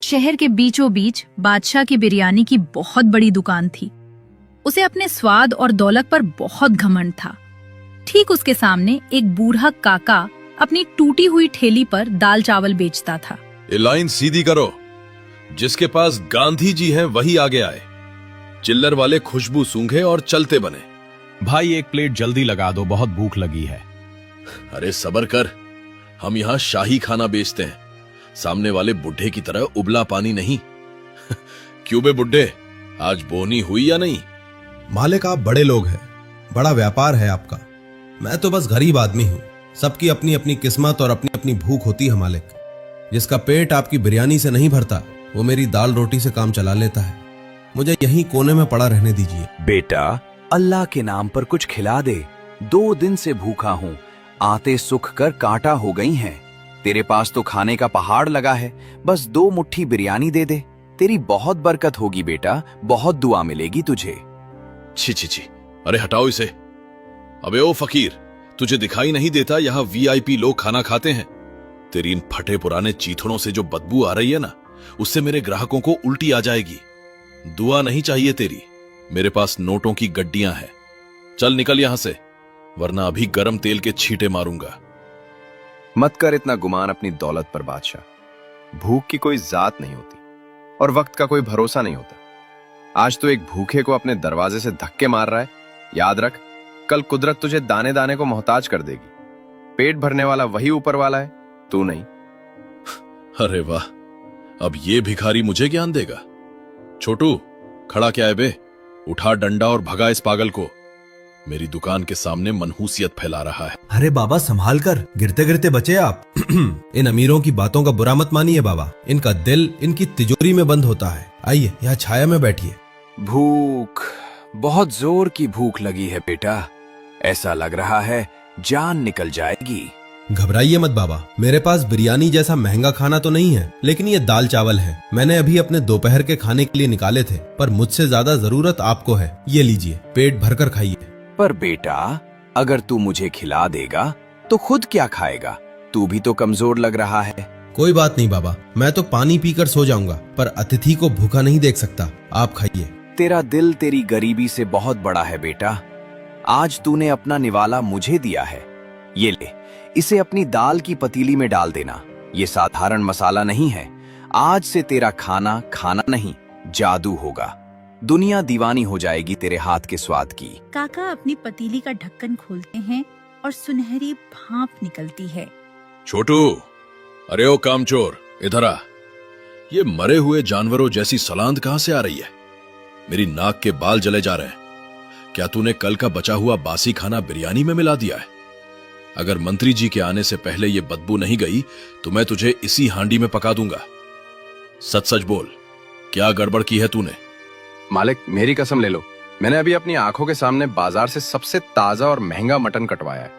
शहर के बीचों बीच बादशाह की बिरयानी की बहुत बड़ी दुकान थी। उसे अपने स्वाद और दौलत पर बहुत घमंड था। ठीक उसके सामने एक बूढ़ा काका अपनी टूटी हुई ठेली पर दाल चावल बेचता था। ये लाइन सीधी करो, जिसके पास गांधी जी हैं वही आगे आए। चिल्लर वाले खुशबू सूंघे और चलते बने। भाई एक प्लेट जल्दी लगा दो, बहुत भूख लगी है। अरे सबर कर, हम यहाँ शाही खाना बेचते हैं, सामने वाले बुढ़े की तरह उबला पानी नहीं। क्यों बे बुढ़े, आज बोनी हुई या नहीं? मालिक आप बड़े लोग हैं, बड़ा व्यापार है आपका। मैं तो बस गरीब आदमी हूँ। सबकी अपनी अपनी किस्मत और अपनी अपनी भूख होती है मालिक। जिसका पेट आपकी बिरयानी से नहीं भरता वो मेरी दाल रोटी से काम चला लेता है। मुझे यहीं कोने में पड़ा रहने दीजिए। बेटा, अल्लाह के नाम पर कुछ खिला दे। 2 दिन से भूखा हूँ, आते सुख कर कांटा हो गई हैं। तेरे पास तो खाने का पहाड़ लगा है, बस 2 मुट्ठी बिरयानी दे दे। तेरी बहुत बरकत होगी बेटा, बहुत दुआ मिलेगी तुझे। छी छी छी, अरे हटाओ इसे। अबे ओ फकीर, तुझे दिखाई नहीं देता यहाँ वीआईपी लोग खाना खाते हैं? तेरी इन फटे पुराने चीथड़ों से जो बदबू आ रही है ना, उससे मेरे ग्राहकों को उल्टी आ जाएगी। दुआ नहीं चाहिए तेरी, मेरे पास नोटों की गड्डियां हैं। चल निकल यहां से, वरना अभी गरम तेल के छींटे मारूंगा। मत कर इतना गुमान अपनी दौलत पर बादशाह। भूख की कोई जात नहीं होती और वक्त का कोई भरोसा नहीं होता। आज तो एक भूखे को अपने दरवाजे से धक्के मार रहा है। याद रख, कल कुदरत तुझे दाने दाने को मोहताज कर देगी। पेट भरने वाला वही ऊपर वाला है, तू नहीं। अरे वाह, अब ये भिखारी मुझे ज्ञान देगा। छोटू, खड़ा क्या है बे? उठा डंडा और भगा इस पागल को। मेरी दुकान के सामने मनहूसियत फैला रहा है। अरे बाबा संभाल कर, गिरते गिरते बचे आप। इन अमीरों की बातों का बुरा मत मानिए बाबा, इनका दिल इनकी तिजोरी में बंद होता है। आइए यहाँ छाया में बैठिए। भूख, बहुत जोर की भूख लगी है बेटा। ऐसा लग रहा है जान निकल जाएगी। घबराइए मत बाबा, मेरे पास बिरयानी जैसा महंगा खाना तो नहीं है, लेकिन ये दाल चावल है। मैंने अभी अपने दोपहर के खाने के लिए निकाले थे, पर मुझसे ज्यादा जरूरत आपको है। ये लीजिए, पेट भरकर खाइए। पर बेटा, अगर तू मुझे खिला देगा तो खुद क्या खाएगा? तू भी तो कमजोर लग रहा है। कोई बात नहीं बाबा, मैं तो पानी पीकर सो जाऊंगा, पर अतिथि को भूखा नहीं देख सकता। आप खाइए। तेरा दिल तेरी गरीबी से बहुत बड़ा है बेटा। आज तूने अपना निवाला मुझे दिया है। ये ले, इसे अपनी दाल की पतीली में डाल देना। ये साधारण मसाला नहीं है। आज से तेरा खाना खाना नहीं, जादू होगा। दुनिया दीवानी हो जाएगी तेरे हाथ के स्वाद की। काका अपनी पतीली का ढक्कन खोलते हैं और सुनहरी भाप निकलती है। छोटू, अरे ओ कामचोर, इधर आ। ये मरे हुए जानवरों जैसी सलांद कहां से आ रही है? मेरी नाक के बाल जले जा रहे हैं। क्या तूने कल का बचा हुआ बासी खाना बिरयानी में मिला दिया है? अगर मंत्री जी के आने से पहले ये बदबू नहीं गई तो मैं तुझे इसी हांडी में पका दूंगा। सच सच बोल, क्या गड़बड़ की है तूने? मालिक, मेरी कसम ले लो, मैंने अभी अपनी आंखों के सामने बाजार से सबसे ताजा और महंगा मटन कटवाया है।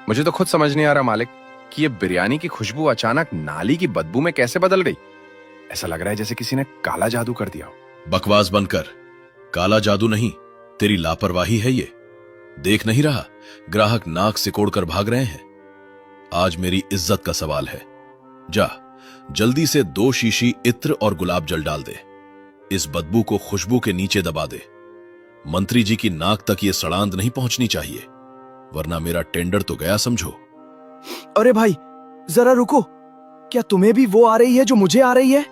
मुझे तो खुद समझ नहीं आ रहा मालिक कि ये बिरयानी की खुशबू अचानक नाली की बदबू में कैसे बदल गई। ऐसा लग रहा है जैसे किसी ने काला जादू कर दिया हो। बकवास बंद कर। काला जादू नहीं, तेरी लापरवाही है ये। देख नहीं रहा, ग्राहक नाक सिकोड़ कर भाग रहे हैं। आज मेरी इज्जत का सवाल है। जा, जल्दी से 2 शीशी इत्र और गुलाब जल डाल दे। इस बदबू को खुशबू के नीचे दबा दे। मंत्री जी की नाक तक ये सड़ांध नहीं पहुंचनी चाहिए, वरना मेरा टेंडर तो गया समझो। अरे भाई, जरा रुको। क्या तुम्हें भी वो आ रही है जो मुझे आ रही है?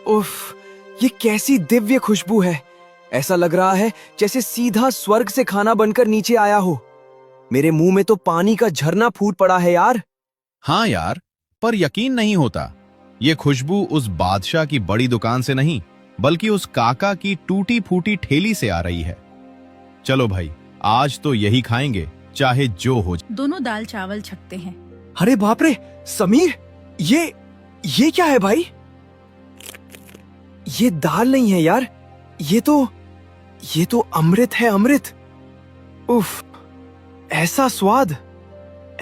उफ, ये कैसी दिव्य खुशबू है। ऐसा लग रहा है जैसे सीधा स्वर्ग से खाना बनकर नीचे आया हो। मेरे मुंह में तो पानी का झरना फूट पड़ा है यार। हाँ यार, पर यकीन नहीं होता। ये खुशबू उस बादशाह की बड़ी दुकान से नहीं, बल्कि उस काका की टूटी फूटी ठेली से आ रही है। चलो भाई, आज तो यही खाएंगे, चाहे जो हो जाए। दोनों दाल चावल छकते हैं। अरे बाप रे समीर, ये क्या है भाई? ये दाल नहीं है यार, ये तो अमृत है, अमृत। उफ, ऐसा स्वाद।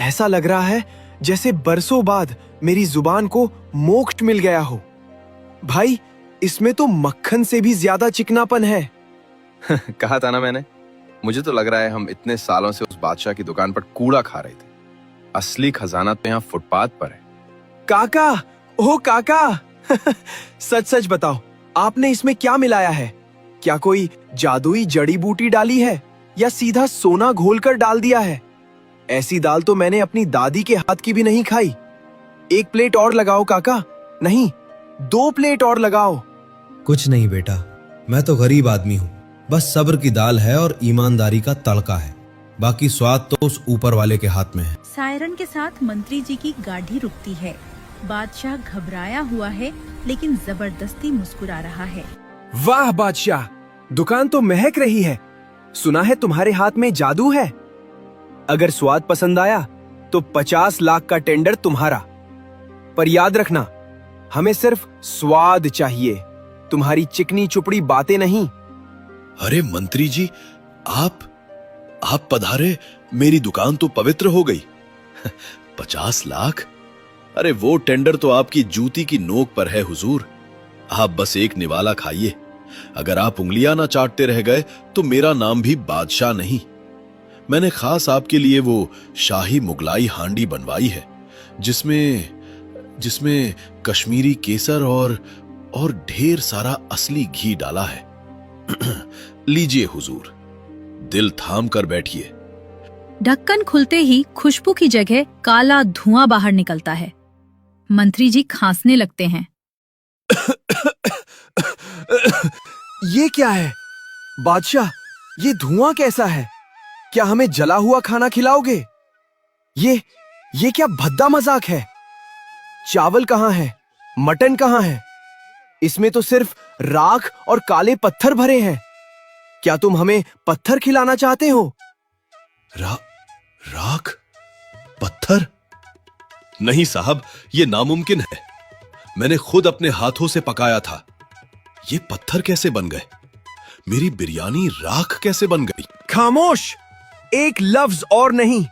ऐसा लग रहा है जैसे बरसों बाद मेरी जुबान को मोक्ष मिल गया हो। भाई, इसमें तो मक्खन से भी ज्यादा चिकनापन है। कहा था ना मैंने, मुझे तो लग रहा है हम इतने सालों से उस बादशाह की दुकान पर कूड़ा खा रहे थे। असली खजाना तो यहाँ फुटपाथ पर है। काका, ओ काका, सच सच बताओ, आपने इसमें क्या मिलाया है? क्या कोई जादुई जड़ी बूटी डाली है या सीधा सोना घोलकर डाल दिया है? ऐसी दाल तो मैंने अपनी दादी के हाथ की भी नहीं खाई। एक प्लेट और लगाओ काका, नहीं 2 प्लेट और लगाओ। कुछ नहीं बेटा, मैं तो गरीब आदमी हूँ। बस सब्र की दाल है और ईमानदारी का तड़का है। बाकी स्वाद तो उस ऊपर वाले के हाथ में है। सायरन के साथ मंत्री जी की गाड़ी रुकती है। बादशाह घबराया हुआ है लेकिन जबरदस्ती मुस्कुरा रहा है। वाह बादशाह, दुकान तो महक रही है। सुना है तुम्हारे हाथ में जादू है। अगर स्वाद पसंद आया तो 50 लाख का टेंडर तुम्हारा। पर याद रखना, हमें सिर्फ स्वाद चाहिए, तुम्हारी चिकनी चुपड़ी बातें नहीं। अरे मंत्री जी, आप पधारे, मेरी दुकान तो पवित्र हो गई। 50 लाख? अरे वो टेंडर तो आपकी जूती की नोक पर है हुजूर। आप बस एक निवाला खाइए। अगर आप उंगलियां ना चाटते रह गए तो मेरा नाम भी बादशाह नहीं। मैंने खास आपके लिए वो शाही मुगलाई हांडी बनवाई है जिसमें कश्मीरी केसर और ढेर सारा असली घी डाला है। लीजिए हुजूर, दिल थाम कर बैठिए। ढक्कन खुलते ही खुशबू की जगह काला धुआं बाहर निकलता है। मंत्री जी खांसने लगते हैं। ये क्या है बादशाह? ये धुआं कैसा है? क्या हमें जला हुआ खाना खिलाओगे? ये क्या भद्दा मजाक है? चावल कहाँ है? मटन कहाँ है? इसमें तो सिर्फ राख और काले पत्थर भरे हैं। क्या तुम हमें पत्थर खिलाना चाहते हो? राख? पत्थर? नहीं साहब, ये नामुमकिन है। मैंने खुद अपने हाथों से पकाया था। ये पत्थर कैसे बन गए? मेरी बिरयानी राख कैसे बन गई? खामोश! एक लफ्ज और नहीं।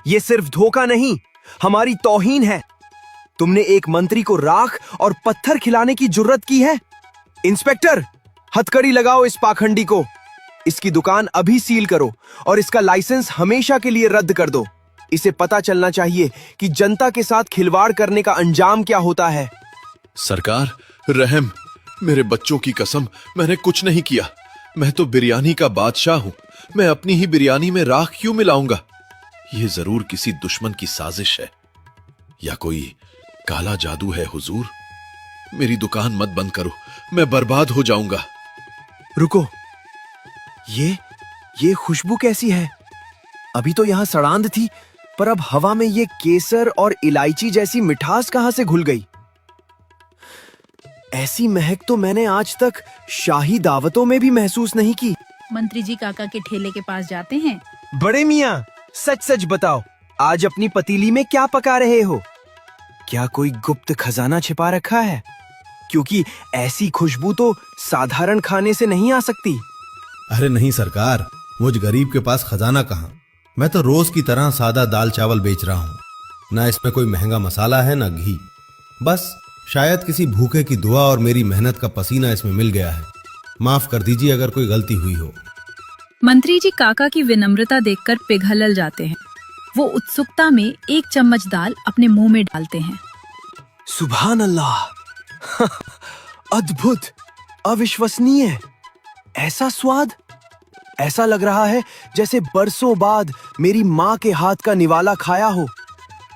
ये सिर्फ धोखा नहीं, हमारी तौहीन है। तुमने एक मंत्री को राख और पत्थर खिलाने की जुर्रत की है? इंस्पेक्टर, हथकड़ी लगाओ इस पाखंडी को। इसकी दुकान अभी सील करो और इसका लाइसेंस हमेशा के लिए रद्द कर दो। इसे पता चलना चाहिए कि जनता के साथ खिलवाड़ करने का अंजाम क्या होता है। सरकार, रहम, मेरे बच्चों की कसम, मैंने कुछ नहीं किया। मैं तो बिरयानी का बादशाह हूं। मैं अपनी ही बिरयानी में राख क्यों मिलाऊंगा? यह जरूर किसी दुश्मन की साजिश है या कोई काला जादू है हुजूर। मेरी दुकान मत बंद करो, मैं बर्बाद हो जाऊंगा। रुको, ये खुशबू कैसी है? अभी तो यहां सड़ांध थी, पर अब हवा में ये केसर और इलायची जैसी मिठास कहां से घुल गई? ऐसी महक तो मैंने आज तक शाही दावतों में भी महसूस नहीं की। मंत्री जी काका के ठेले के पास जाते हैं। बड़े मियां, सच सच बताओ, आज अपनी पतीली में क्या पका रहे हो? क्या कोई गुप्त खजाना छिपा रखा है? क्योंकि ऐसी खुशबू तो साधारण खाने से नहीं आ सकती। अरे नहीं सरकार, मुझ गरीब के पास खजाना कहाँ। मैं तो रोज की तरह सादा दाल चावल बेच रहा हूँ। ना इसमें कोई महंगा मसाला है ना घी। बस शायद किसी भूखे की दुआ और मेरी मेहनत का पसीना इसमें मिल गया है। माफ कर दीजिए अगर कोई गलती हुई हो। मंत्री जी काका की विनम्रता देखकर पिघल जाते हैं। वो उत्सुकता में एक चम्मच दाल अपने मुंह में डालते हैं। सुभान अल्लाह! अद्भुत, अविश्वसनीय। ऐसा स्वाद! ऐसा लग रहा है जैसे बरसों बाद मेरी माँ के हाथ का निवाला खाया हो।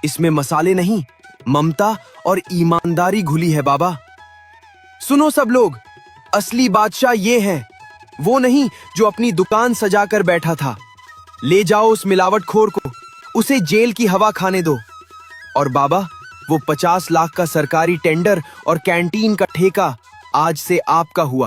इसमें मसाले नहीं, ममता और ईमानदारी घुली है बाबा। सुनो सब लोग, असली बादशाह ये है, वो नहीं जो अपनी दुकान सजाकर बैठा था। ले जाओ उस मिलावटखोर को, उसे जेल की हवा खाने दो। और बाबा, वो 50 लाख का सरकारी टेंडर और कैंटीन का ठेका आज से आपका हुआ।